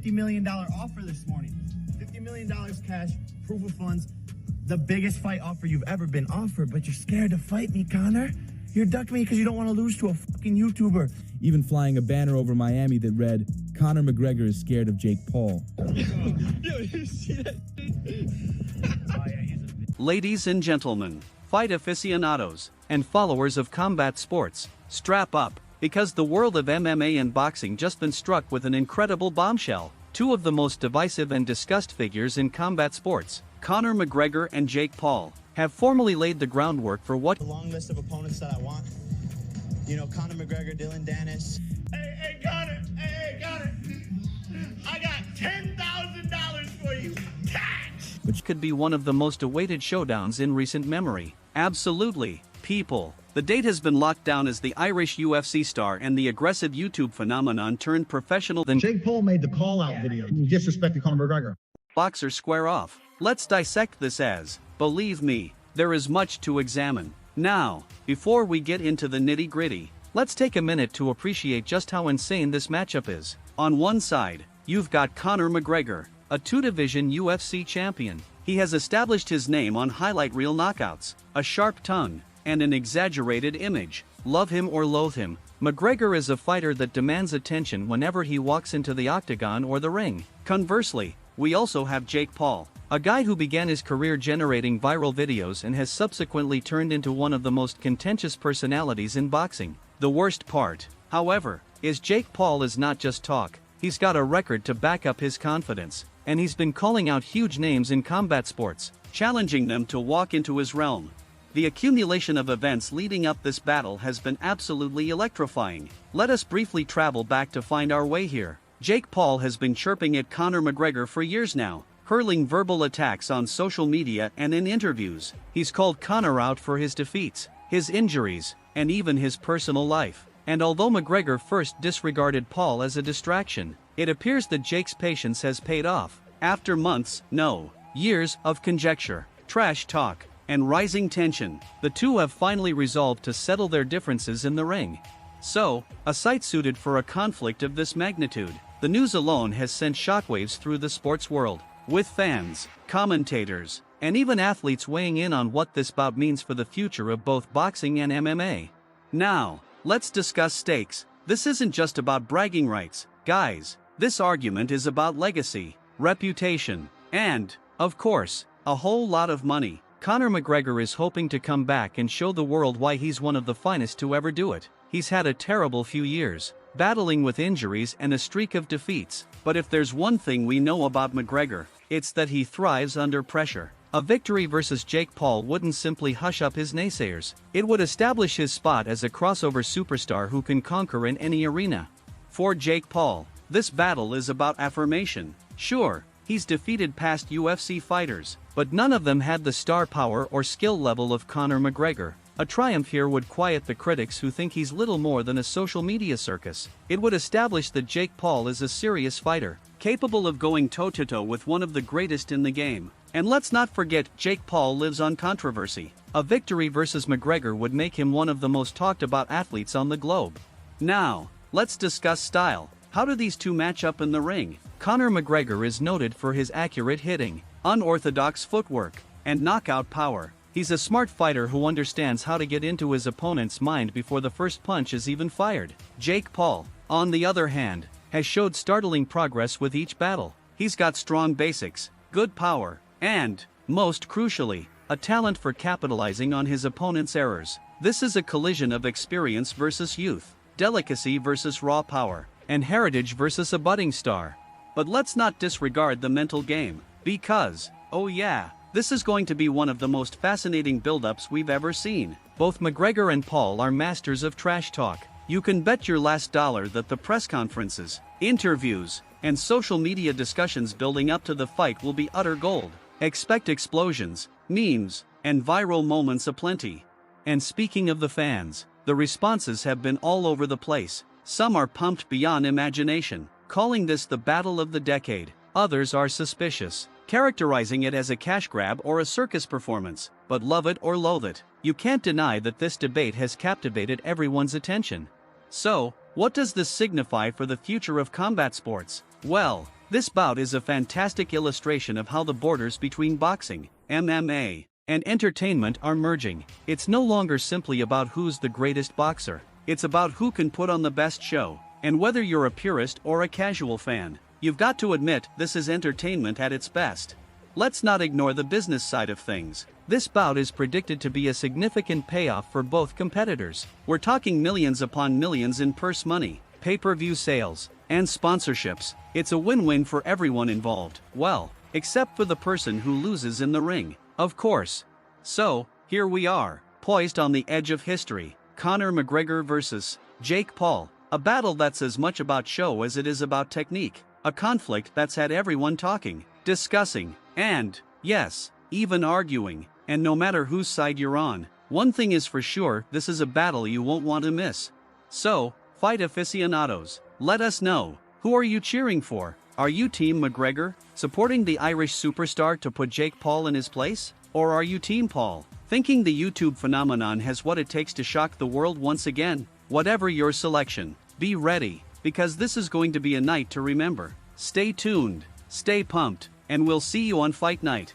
$50 million offer this morning. $50 million cash, proof of funds. The biggest fight offer you've ever been offered, but you're scared to fight me, Conor. You're ducking me because you don't want to lose to a fucking YouTuber. Even flying a banner over Miami that read, Conor McGregor is scared of Jake Paul. Yo, you see that? Ladies and gentlemen, fight aficionados, and followers of combat sports, strap up, because the world of MMA and boxing just been struck with an incredible bombshell. Two of the most divisive and discussed figures in combat sports, Conor McGregor and Jake Paul, have formally laid the groundwork for what a long list of opponents that I want. You know, Conor McGregor, Dylan Dennis. Hey, Conor. Hey, Conor. I got $10,000 for you. Cash. which could be one of the most awaited showdowns in recent memory. Absolutely, people. The date has been locked down as the Irish UFC star and the aggressive YouTube phenomenon turned professional then Jake Paul made the call-out video. He disrespected Conor McGregor. boxers square off. Let's dissect this as, believe me, there is much to examine. Now, before we get into the nitty-gritty, let's take a minute to appreciate just how insane this matchup is. On one side, you've got Conor McGregor, a two-division UFC champion. He has established his name on highlight reel knockouts, a sharp tongue, and an exaggerated image. Love him or loathe him, McGregor is a fighter that demands attention whenever he walks into the octagon or the ring. Conversely, we also have Jake Paul, a guy who began his career generating viral videos and has subsequently turned into one of the most contentious personalities in boxing. The worst part, however, is Jake Paul is not just talk. He's got a record to back up his confidence, and he's been calling out huge names in combat sports, challenging them to walk into his realm. The accumulation of events leading up this battle has been absolutely electrifying. Let us briefly travel back to find our way here. Jake Paul has been chirping at Conor McGregor for years now, hurling verbal attacks on social media and in interviews. He's called Conor out for his defeats, his injuries, and even his personal life. And although McGregor first disregarded Paul as a distraction, it appears that Jake's patience has paid off. After months, no, years of conjecture, trash talk, and rising tension, the two have finally resolved to settle their differences in the ring. So, a sight suited for a conflict of this magnitude. The news alone has sent shockwaves through the sports world, with fans, commentators, and even athletes weighing in on what this bout means for the future of both boxing and MMA. Now, let's discuss stakes. This isn't just about bragging rights, guys. This argument is about legacy, reputation, and, of course, a whole lot of money. Conor McGregor is hoping to come back and show the world why he's one of the finest to ever do it. He's had a terrible few years, battling with injuries and a streak of defeats. But if there's one thing we know about McGregor, it's that he thrives under pressure. A victory versus Jake Paul wouldn't simply hush up his naysayers. It would establish his spot as a crossover superstar who can conquer in any arena. For Jake Paul, this battle is about affirmation. Sure, he's defeated past UFC fighters, but none of them had the star power or skill level of Conor McGregor. A triumph here would quiet the critics who think he's little more than a social media circus. It would establish that Jake Paul is a serious fighter, capable of going toe-to-toe with one of the greatest in the game. And let's not forget, Jake Paul lives on controversy. A victory versus McGregor would make him one of the most talked about athletes on the globe. Now, let's discuss style. How do these two match up in the ring? Conor McGregor is noted for his accurate hitting, unorthodox footwork, and knockout power. He's a smart fighter who understands how to get into his opponent's mind before the first punch is even fired. Jake Paul, on the other hand, has showed startling progress with each battle. He's got strong basics, good power, and, most crucially, a talent for capitalizing on his opponent's errors. This is a collision of experience versus youth, delicacy versus raw power, and heritage versus a budding star. But let's not disregard the mental game, because, oh yeah, this is going to be one of the most fascinating build-ups we've ever seen. Both McGregor and Paul are masters of trash talk. You can bet your last dollar that the press conferences, interviews, and social media discussions building up to the fight will be utter gold. Expect explosions, memes, and viral moments aplenty. And speaking of the fans, the responses have been all over the place. Some are pumped beyond imagination, calling this the battle of the decade. Others are suspicious, characterizing it as a cash grab or a circus performance. But love it or loathe it, you can't deny that this debate has captivated everyone's attention. So, what does this signify for the future of combat sports? Well, This bout is a fantastic illustration of how the borders between boxing, MMA, and entertainment are merging. It's no longer simply about who's the greatest boxer, it's about who can put on the best show. And whether you're a purist or a casual fan, you've got to admit this is entertainment at its best. Let's not ignore the business side of things. This bout is predicted to be a significant payoff for both competitors. We're talking millions upon millions in purse money, pay-per-view sales, and sponsorships. It's a win-win for everyone involved. Well, except for the person who loses in the ring, of course. So, here we are, poised on the edge of history. Conor McGregor versus Jake Paul. A battle that's as much about show as it is about technique. A conflict that's had everyone talking, discussing, and, yes, even arguing. And no matter whose side you're on, one thing is for sure, this is a battle you won't want to miss. So, fight aficionados, let us know, who are you cheering for? Are you Team McGregor, supporting the Irish superstar to put Jake Paul in his place? Or are you Team Paul, thinking the YouTube phenomenon has what it takes to shock the world once again? Whatever your selection, be ready, because this is going to be a night to remember. Stay tuned, stay pumped, and we'll see you on Fight Night.